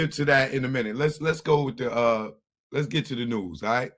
get to that in a minute. Let's go with the let's get to the news, all right?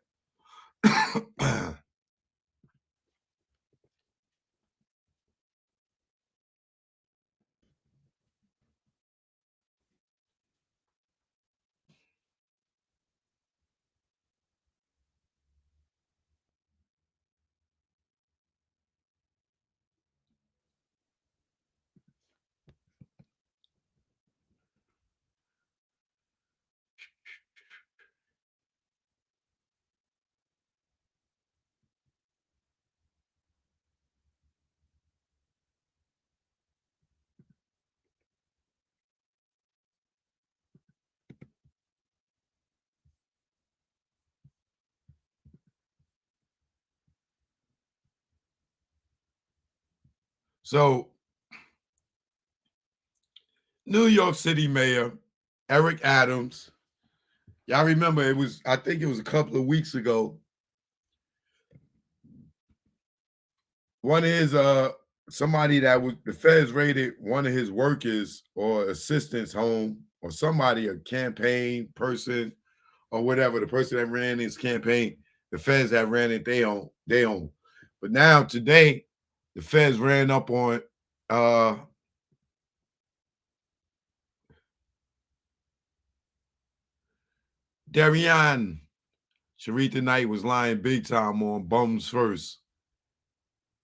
So, New York City Mayor Eric Adams, y'all remember I think it was a couple of weeks ago. One of his somebody that was the feds raided one of his workers or assistants home, or somebody, a campaign person or whatever, the person that ran his campaign, the feds that ran it, they own. But now today, the feds ran up on Darian. Sharita Knight was lying big time on Bums First.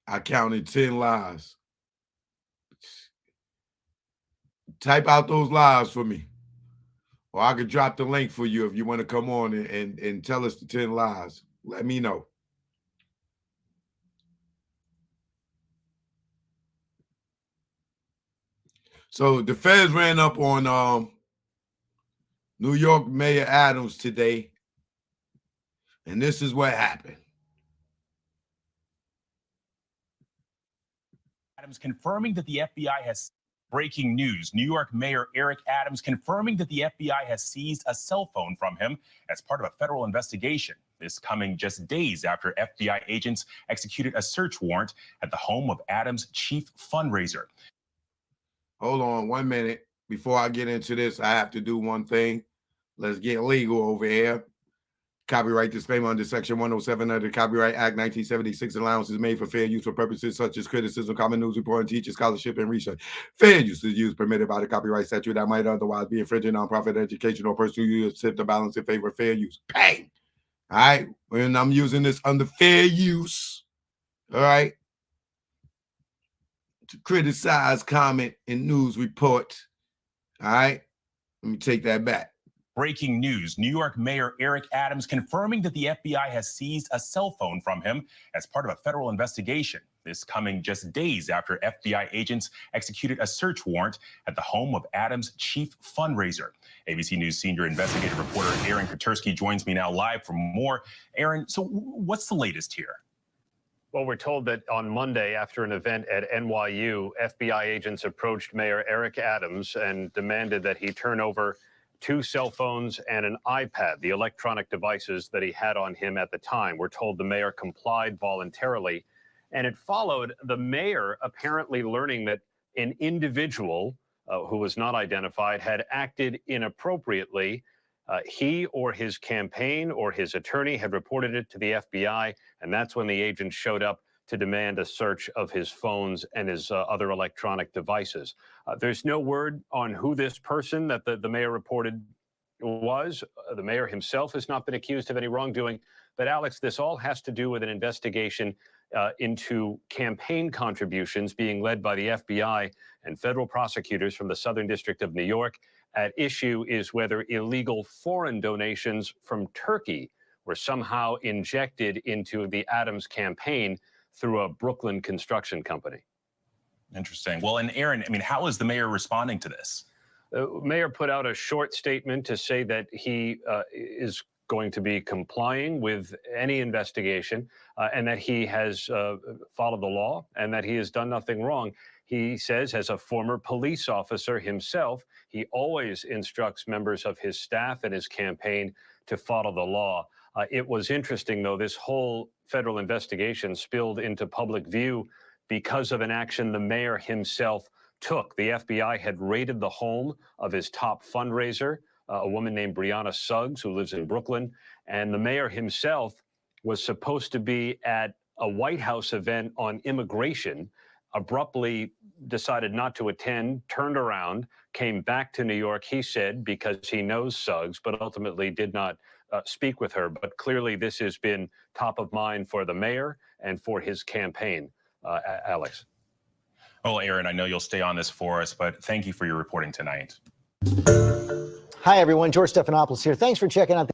I counted 10 lies. Type out those lies for me. Or I could drop the link for you if you want to come on and tell us the 10 lies. Let me know. So the feds ran up on New York Mayor Adams today, and this is what happened. Adams confirming that the FBI has breaking news. New York Mayor Eric Adams confirming that the FBI has seized a cell phone from him as part of a federal investigation. This coming just days after FBI agents executed a search warrant at the home of Adams' chief fundraiser. Hold on 1 minute. Before I get into this, I have to do one thing. Let's get legal over here. Copyright disclaimer under Section 107 of the Copyright Act 1976. Allowances made for fair use for purposes such as criticism, common news reporting, teaching, scholarship, and research. Fair use is used permitted by the copyright statute that might otherwise be infringing nonprofit education or personal use, tip the balance in favor of fair use. Bang! All right. When I'm using this under fair use, all right, to criticize, comment, and news report. All right. Let me take that back. Breaking news. New York Mayor Eric Adams confirming that the FBI has seized a cell phone from him as part of a federal investigation. This coming just days after FBI agents executed a search warrant at the home of Adams' chief fundraiser. ABC News senior investigative reporter Aaron Katersky joins me now live for more. Aaron, so what's the latest here? Well, we're told that on Monday, after an event at NYU, FBI agents approached Mayor Eric Adams and demanded that he turn over 2 cell phones and an iPad, the electronic devices that he had on him at the time. We're told the mayor complied voluntarily, and it followed the mayor apparently learning that an individual who was not identified had acted inappropriately. He or his campaign or his attorney had reported it to the FBI, and that's when the agents showed up to demand a search of his phones and his other electronic devices. There's no word on who this person that the mayor reported was. The mayor himself has not been accused of any wrongdoing. But Alex, this all has to do with an investigation into campaign contributions being led by the FBI and federal prosecutors from the Southern District of New York. At issue is whether illegal foreign donations from Turkey were somehow injected into the Adams campaign through a Brooklyn construction company. Interesting. Well, and Aaron, I mean, how is the mayor responding to this? The mayor put out a short statement to say that he is going to be complying with any investigation and that he has followed the law and that he has done nothing wrong. He says, as a former police officer himself, he always instructs members of his staff and his campaign to follow the law. It was interesting, though, this whole federal investigation spilled into public view because of an action the mayor himself took. The FBI had raided the home of his top fundraiser a woman named Brianna Suggs, who lives in Brooklyn. And the mayor himself was supposed to be at a White House event on immigration, abruptly decided not to attend, turned around, came back to New York, he said, because he knows Suggs, but ultimately did not speak with her. But clearly this has been top of mind for the mayor and for his campaign. Alex. Well, Aaron, I know you'll stay on this for us, but thank you for your reporting tonight. Hi, everyone. George Stephanopoulos here. Thanks for checking out.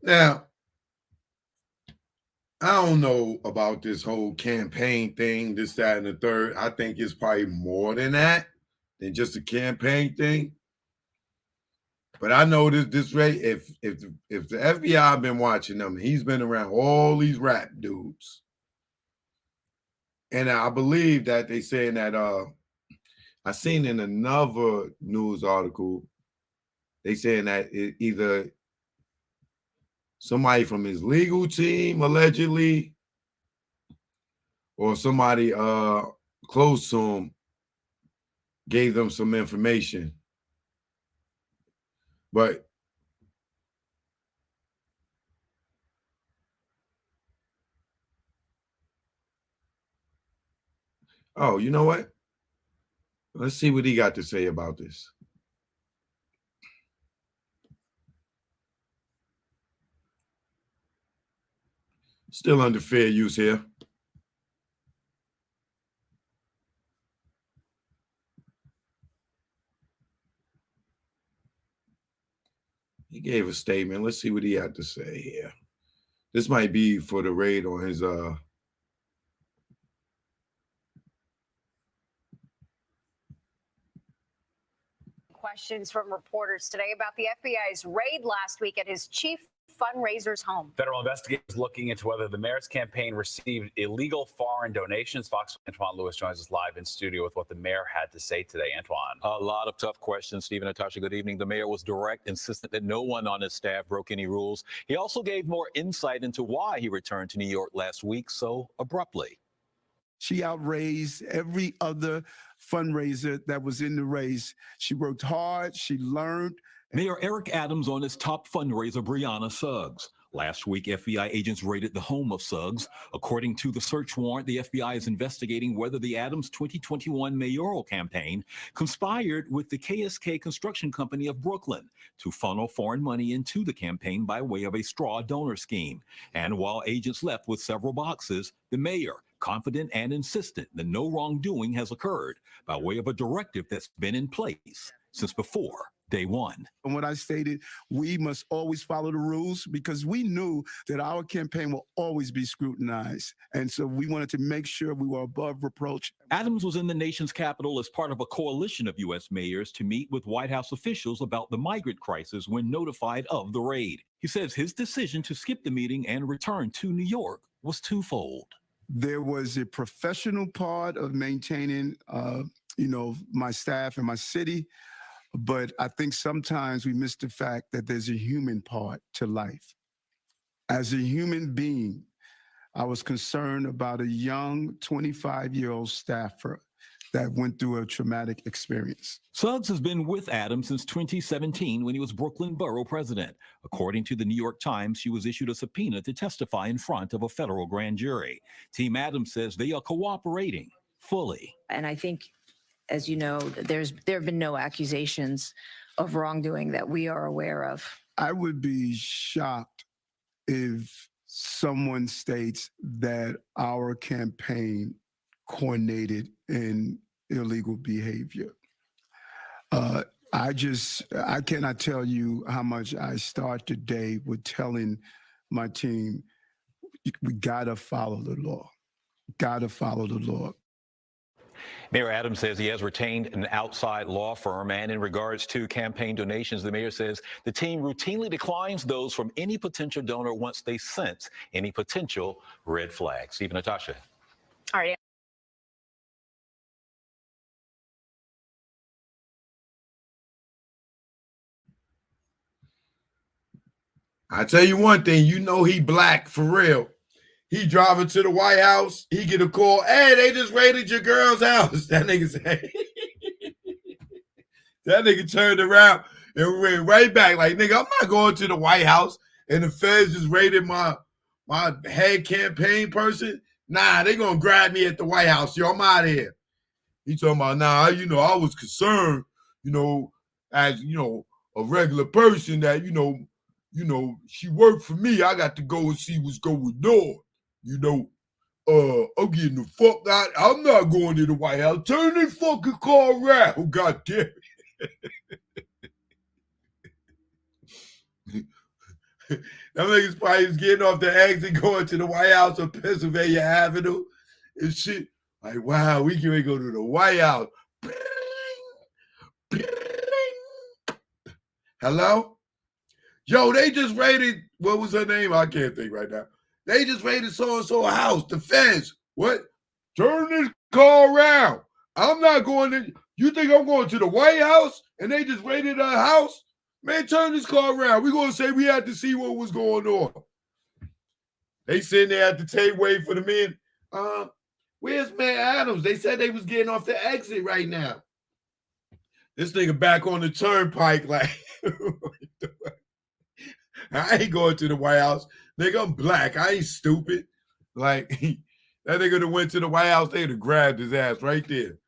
Now, I don't know about this whole campaign thing, this, that, and the third. I think it's probably more than that, than just a campaign thing. But I know this rate, if the FBI been watching them, he's been around all these rap dudes. And I believe that they saying that I seen in another news article, they saying that either somebody from his legal team allegedly, or somebody close to him gave them some information. But oh, you know what? Let's see what he got to say about this. Still under fair use here. He gave a statement. Let's see what he had to say here. This might be for the raid on his questions from reporters today about the FBI's raid last week at his chief fundraiser's home. Federal investigators looking into whether the mayor's campaign received illegal foreign donations. Fox Antoine Lewis joins us live in studio with what the mayor had to say today. Antoine. A lot of tough questions, Stephen. Natasha, good evening. The mayor was direct, insistent that no one on his staff broke any rules. He also gave more insight into why he returned to New York last week so abruptly. She outraised every other fundraiser that was in the race. She worked hard. She learned. Mayor Eric Adams on his top fundraiser, Brianna Suggs. Last week, FBI agents raided the home of Suggs. According to the search warrant, the FBI is investigating whether the Adams 2021 mayoral campaign conspired with the KSK Construction Company of Brooklyn to funnel foreign money into the campaign by way of a straw donor scheme. And while agents left with several boxes, the mayor, confident and insistent that no wrongdoing has occurred, by way of a directive that's been in place since before day one. And what I stated, we must always follow the rules because we knew that our campaign will always be scrutinized. And so we wanted to make sure we were above reproach. Adams was in the nation's capital as part of a coalition of U.S. mayors to meet with White House officials about the migrant crisis when notified of the raid. He says his decision to skip the meeting and return to New York was twofold. There was a professional part of maintaining, my staff and my city. But I think sometimes we miss the fact that there's a human part to life. As a human being, I was concerned about a young 25-year-old staffer that went through a traumatic experience. Suggs has been with Adams since 2017 when he was Brooklyn Borough president. According to the New York Times, she was issued a subpoena to testify in front of a federal grand jury. Team Adams says they are cooperating fully. And I think, as you know, there have been no accusations of wrongdoing that we are aware of. I would be shocked if someone states that our campaign coordinated in illegal behavior. I cannot tell you how much I start today with telling my team, we gotta follow the law. Gotta follow the law. Mayor Adams says he has retained an outside law firm, and in regards to campaign donations, the mayor says the team routinely declines those from any potential donor once they sense any potential red flags. Stephen, Natasha. All right. I tell you one thing, he black for real. He driving to the White House. He get a call. Hey, they just raided your girl's house. That nigga say. That nigga turned around and went right back. Like, nigga, I'm not going to the White House and the feds just raided my head campaign person. Nah, they gonna grab me at the White House. Yo, I'm out of here. He talking about, nah, I was concerned, as, a regular person that, she worked for me. I got to go and see what's going on. I'm getting the fuck out. I'm not going to the White House. Turn this fucking car around. God damn it. That nigga's probably getting off the exit going to the White House on Pennsylvania Avenue and shit. Like, wow, we can go to the White House. Hello? Yo, they just raided, what was her name? I can't think right now. They just raided so-and-so house, the feds. What? Turn this car around. I'm not going to, you think I'm going to the White House and they just raided our house? Man, turn this car around. We're going to say we had to see what was going on. They sitting there at the table waiting for the men. Where's Mayor Adams? They said they was getting off the exit right now. This nigga back on the turnpike like, I ain't going to the White House. Nigga, I'm black. I ain't stupid. Like, that nigga that went to the White House, they'd have grabbed his ass right there.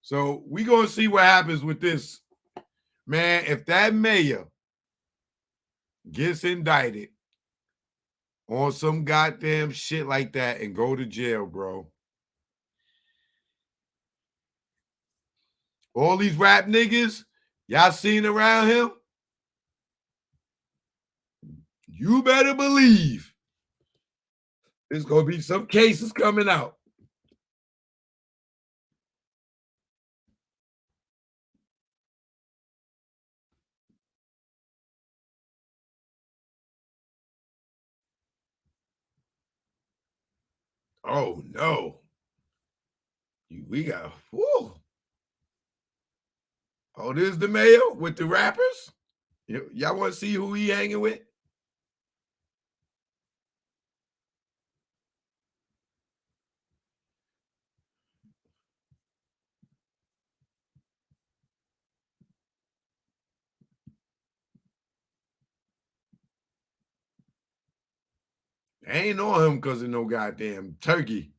So we going to see what happens with this. Man, if that mayor gets indicted on some goddamn shit like that and go to jail, bro. All these rap niggas y'all seen around him, you better believe there's going to be some cases coming out. Oh, no. We got, whoo. Oh, this is the mayor with the rappers? Y'all want to see who he hanging with? They ain't on him because of no goddamn turkey.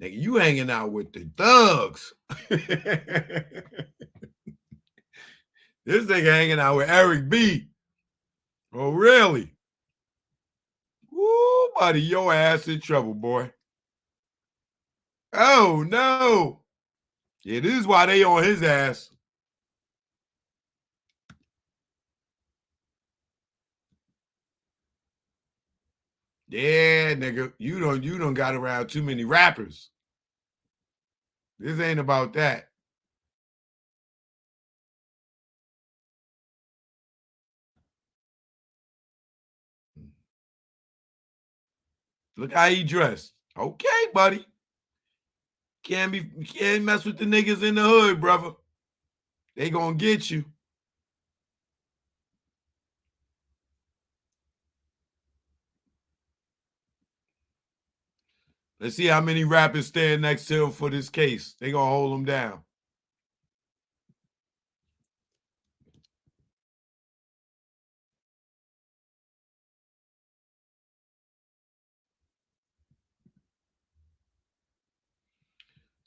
Nigga, you hanging out with the thugs. This nigga hanging out with Eric B. Oh, really? Woo, buddy, your ass in trouble, boy. Oh, no. Yeah, this is why they on his ass. Yeah, nigga, you don't got around too many rappers. This ain't about that. Look how he dressed. Okay, buddy. Can't mess with the niggas in the hood, brother. They gonna get you. Let's see how many rappers stand next to him for this case. They gonna hold him down.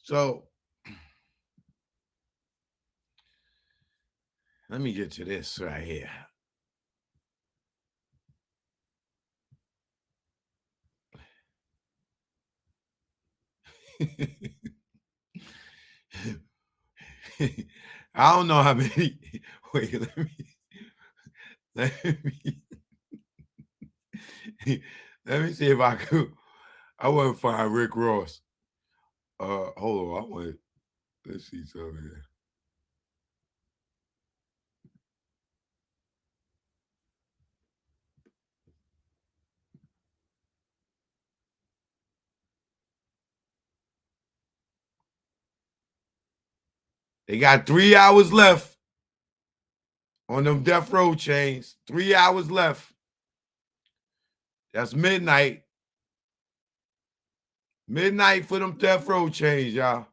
So let me get to this right here. I don't know how many. Wait, let me see if I could. I want to find Rick Ross. Hold on. I want. Let's see something here. They got 3 hours left on them death row chains. 3 hours left. That's midnight. Midnight for them death row chains, y'all.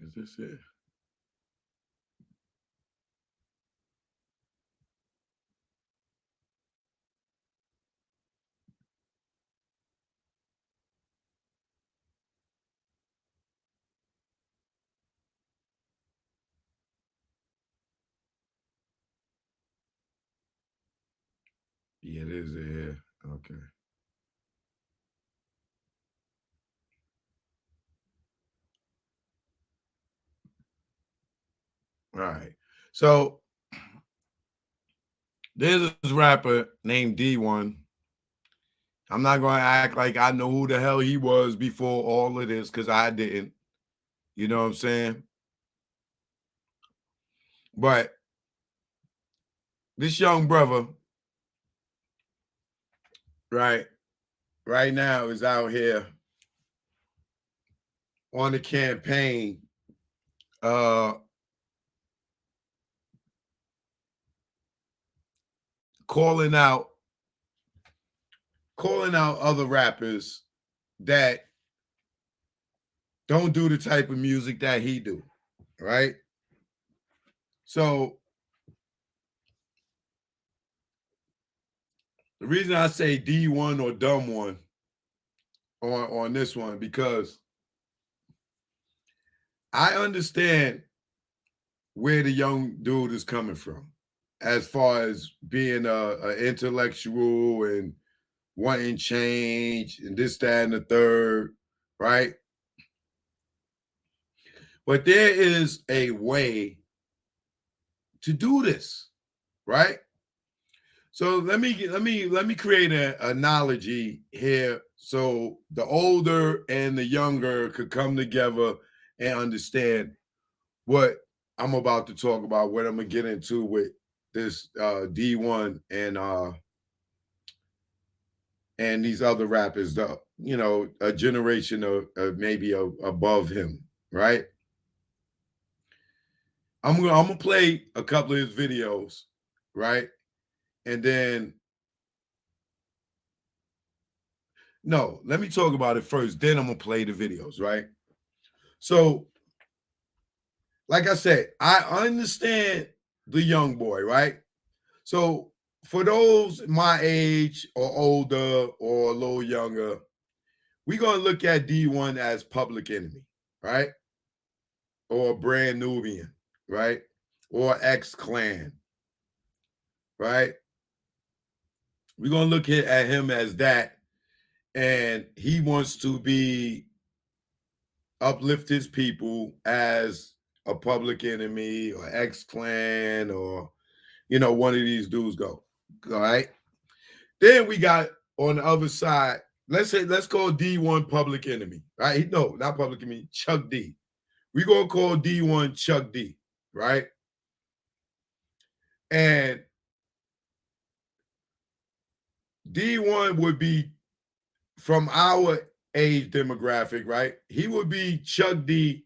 Is this it? Yeah, it is here. Okay. All right. So there's this rapper named D1. I'm not going to act like I know who the hell he was before all of this because I didn't. You know what I'm saying? But this young brother, right now is out here on the campaign calling out other rappers that don't do the type of music that he do, right? So the reason I say D1 or dumb one on this one, because I understand where the young dude is coming from as far as being a intellectual and wanting change and this, that, and the third, right? But there is a way to do this, right? So let me create an analogy here so the older and the younger could come together and understand what I'm about to talk about, what I'm gonna get into with this D1 and these other rappers, a generation of maybe above him, right? I'm gonna play a couple of his videos, right? And then no, let me talk about it first. Then I'm gonna play the videos, right? So, like I said, I understand the young boy, right? So, for those my age or older or a little younger, we're gonna look at D1 as Public Enemy, right? Or Brand Nubian, right? Or X-Clan, right? We're gonna look at him as that, and he wants to be uplift his people as a Public Enemy or X-Clan or one of these dudes go. All right. Then we got on the other side, let's call D1 Public Enemy, right? No, not Public Enemy, Chuck D. We're gonna call D1 Chuck D, right? And D1 would be from our age demographic, right? He would be Chuck D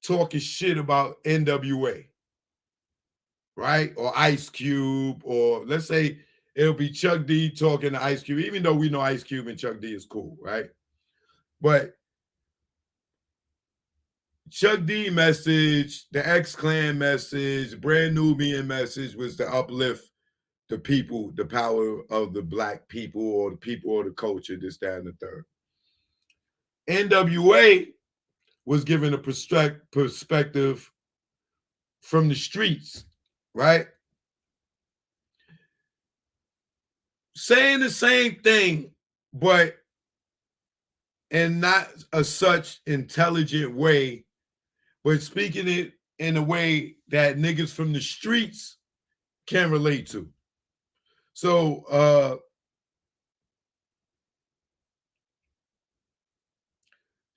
talking shit about NWA, right? Or Ice Cube, or let's say it'll be Chuck D talking to Ice Cube, even though we know Ice Cube and Chuck D is cool, right? But Chuck D message, the X-Clan message, Brand Nubian message was to uplift the people, the power of the black people or the people or the culture, this, that, and the third. NWA was given a perspective from the streets, right? Saying the same thing, but in not a such intelligent way, but speaking it in a way that niggas from the streets can relate to. So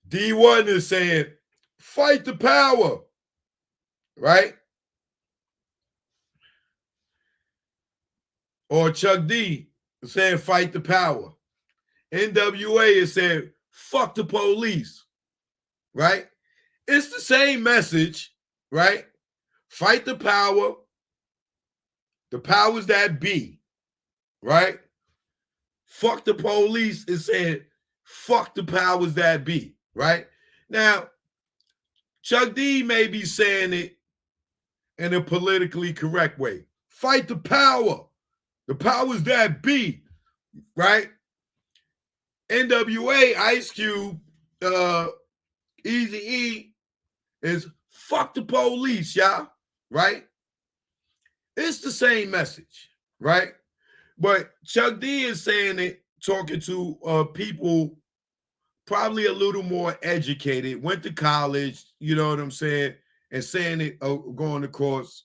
D1 is saying, fight the power, right? or Chuck D is saying fight the power. NWA is saying fuck the police, right? It's the same message, right? Fight the power, the powers that be, right? Fuck the police is saying fuck the powers that be, right? Now, Chuck D may be saying it in a politically correct way. Fight the power, the powers that be, right? NWA, Ice Cube, Eazy-E is fuck the police, y'all, right? It's the same message, right? But Chuck D is saying it, talking to people probably a little more educated, went to college, you know what I'm saying, and saying it going across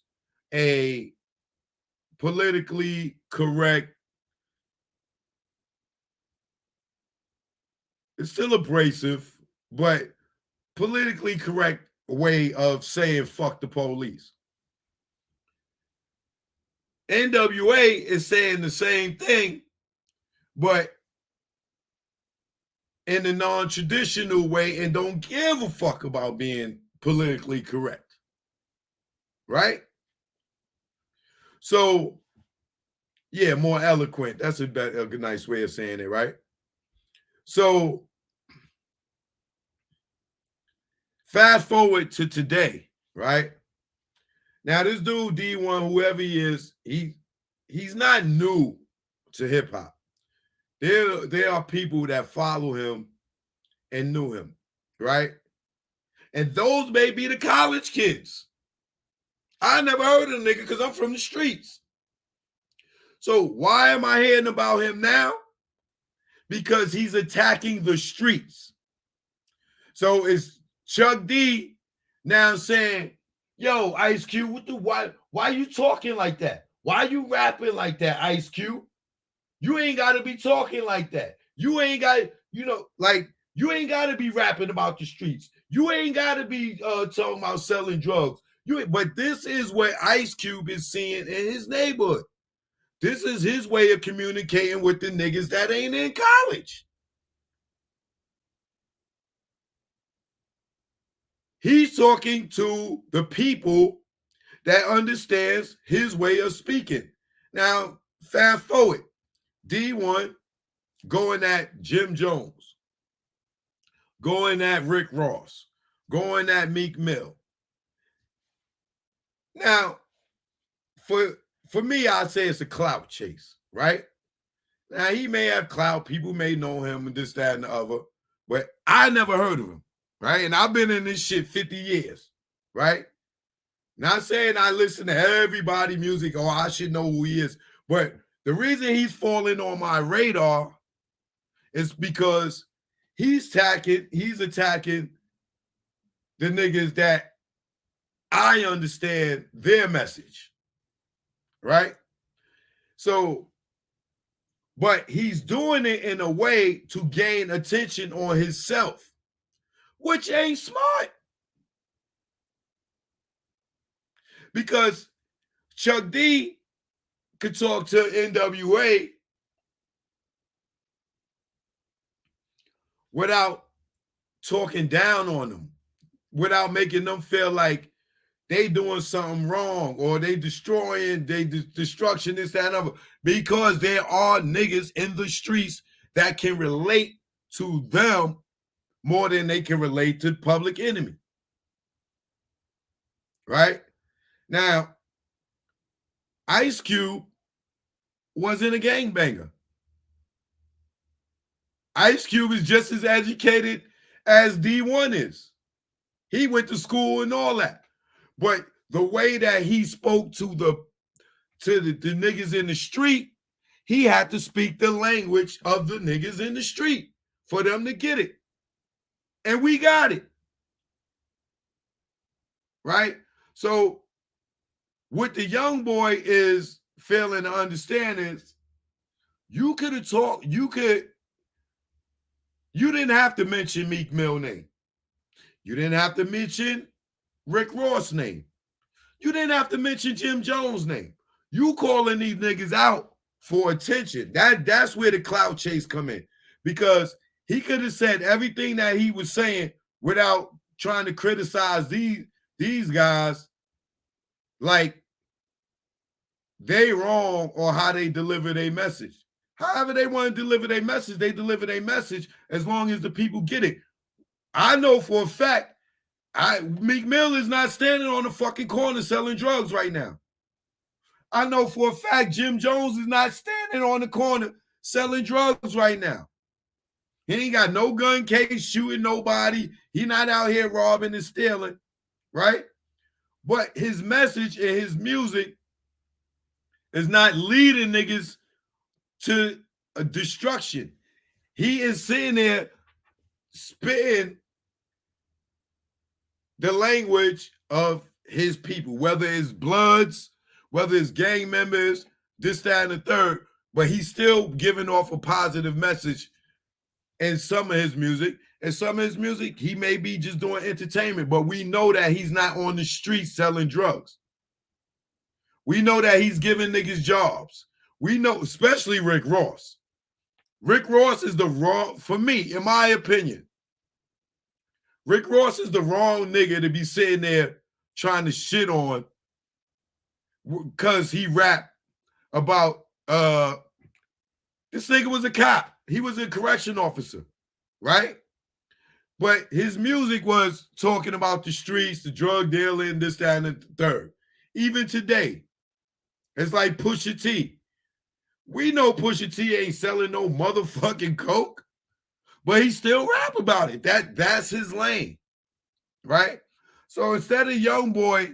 a politically correct, it's still abrasive, but politically correct way of saying fuck the police. NWA is saying the same thing, but in a non-traditional way and don't give a fuck about being politically correct, right? So, yeah, more eloquent. That's a nice way of saying it, right? So, fast forward to today, right? Now, this dude, D1, whoever he is, he's not new to hip-hop. There are people that follow him and knew him, right? And those may be the college kids. I never heard of the nigga because I'm from the streets. So why am I hearing about him now? Because he's attacking the streets. So it's Chuck D now saying, yo, Ice Cube, why you talking like that? Why you rapping like that, Ice Cube? You ain't got to be talking like that. You ain't got, you ain't got to be rapping about the streets. You ain't got to be talking about selling drugs. But this is what Ice Cube is seeing in his neighborhood. This is his way of communicating with the niggas that ain't in college. He's talking to the people that understands his way of speaking. Now, fast forward. D1 going at Jim Jones, going at Rick Ross, going at Meek Mill. Now, for me, I'd say it's a clout chase, right? Now, he may have clout. People may know him and this, that, and the other. But I never heard of him, right? And I've been in this shit 50 years, right? Not saying I listen to everybody's music or I should know who he is. But the reason he's falling on my radar is because he's attacking the niggas that I understand their message, right? So, but he's doing it in a way to gain attention on himself, which ain't smart. Because Chuck D could talk to NWA without talking down on them, without making them feel like they doing something wrong or they destroying, destruction, this, that, and other. Because there are niggas in the streets that can relate to them more than they can relate to Public Enemy. Right? Now, Ice Cube wasn't a gangbanger. Ice Cube is just as educated as D1 is. He went to school and all that. But the way that he spoke to the niggas in the street, he had to speak the language of the niggas in the street for them to get it. And we got it. Right? So what the young boy is failing to understand is you could have talked, you didn't have to mention Meek Mill name. You didn't have to mention Rick Ross name. You didn't have to mention Jim Jones name. You calling these niggas out for attention. That's where the clout chase come in, because he could have said everything that he was saying without trying to criticize these guys like they wrong or how they deliver their message. However they want to deliver their message, they deliver their message as long as the people get it. I know for a fact, Meek Mill is not standing on the fucking corner selling drugs right now. I know for a fact Jim Jones is not standing on the corner selling drugs right now. He ain't got no gun case shooting nobody. He not out here robbing and stealing, right? But his message and his music is not leading niggas to a destruction. He is sitting there spitting the language of his people, whether it's Bloods, whether it's gang members, this, that, and the third, but he's still giving off a positive message in some of his music. And some of his music, he may be just doing entertainment, but we know that he's not on the streets selling drugs. We know that he's giving niggas jobs. We know, especially Rick Ross. Rick Ross is the wrong, for me, in my opinion, Rick Ross is the wrong nigga to be sitting there trying to shit on because he rapped about, this nigga was a cop. He was a correction officer, right? But his music was talking about the streets, the drug dealing, this, that, and the third. Even today, it's like Pusha T. We know Pusha T ain't selling no motherfucking coke, but he still rap about it. That's his lane, right? So instead of Young Boy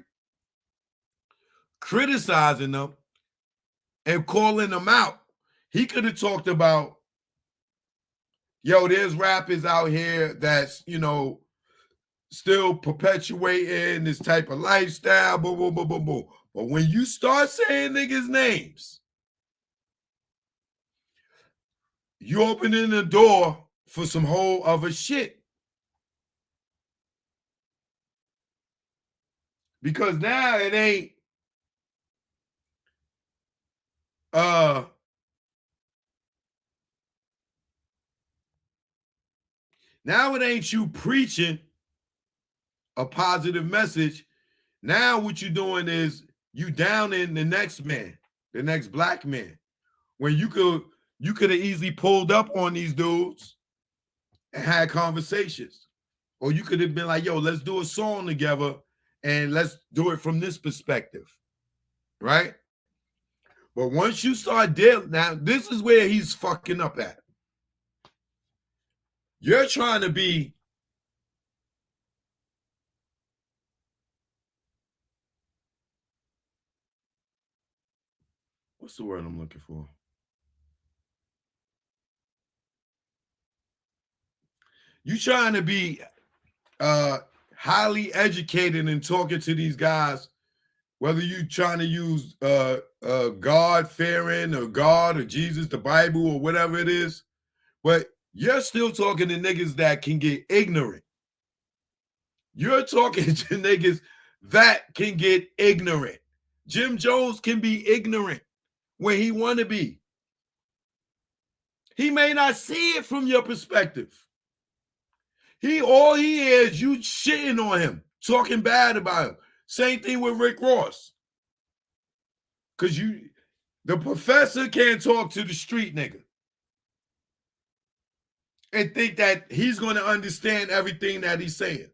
criticizing them and calling them out, he could have talked about, yo, there's rappers out here that's, you know, still perpetuating this type of lifestyle, boom, boom, boom, boom, boom. But when you start saying niggas' names, you opening the door for some whole other shit. Because now it ain't now it ain't you preaching a positive message. Now what you're doing is you downing the next man, the next black man. When you could have easily pulled up on these dudes and had conversations. Or you could have been like, yo, let's do a song together and let's do it from this perspective, right? But once you start dealing, now this is where he's fucking up at. You're trying to be what's the word I'm looking for? You trying to be highly educated and talking to these guys, whether you trying to use God-fearing or God or Jesus, the Bible or whatever it is, but you're still talking to niggas that can get ignorant. You're talking to niggas that can get ignorant. Jim Jones can be ignorant when he want to be. He may not see it from your perspective. All he is you shitting on him, talking bad about him. Same thing with Rick Ross. Because the professor can't talk to the street nigga and think that he's going to understand everything that he's saying.